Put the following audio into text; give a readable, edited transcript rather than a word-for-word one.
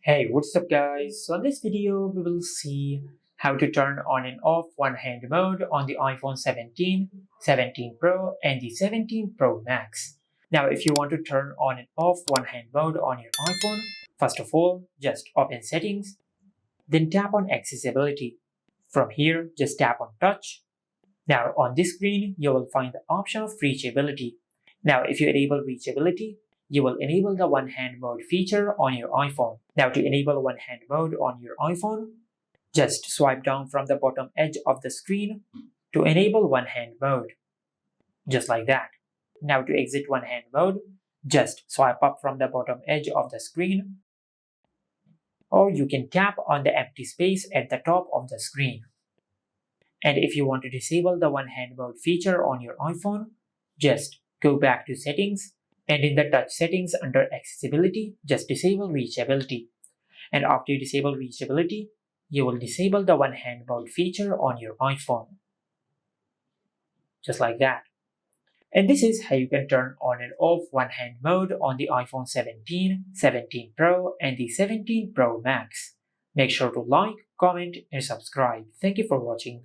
Hey, what's up guys? So in this video, we will see how to turn on and off one-hand mode on the iPhone 17, 17 Pro and the 17 Pro Max. Now, if you want to turn on and off one-hand mode on your iPhone, first of all, just open Settings, then tap on Accessibility. From here, just tap on Touch. Now, on this screen, you will find the option of Reachability. Now, if you enable Reachability, you will enable the one-hand mode feature on your iPhone. Now, to enable one-hand mode on your iPhone, just swipe down from the bottom edge of the screen to enable one-hand mode, just like that. Now, to exit one-hand mode, just swipe up from the bottom edge of the screen, or you can tap on the empty space at the top of the screen. And if you want to disable the one-hand mode feature on your iPhone, just go back to Settings, and in the touch settings under Accessibility, just disable Reachability. And after you disable Reachability, you will disable the one-hand mode feature on your iPhone. Just like that. And this is how you can turn on and off one-hand mode on the iPhone 17, 17 Pro and the 17 Pro Max. Make sure to like, comment and subscribe. Thank you for watching.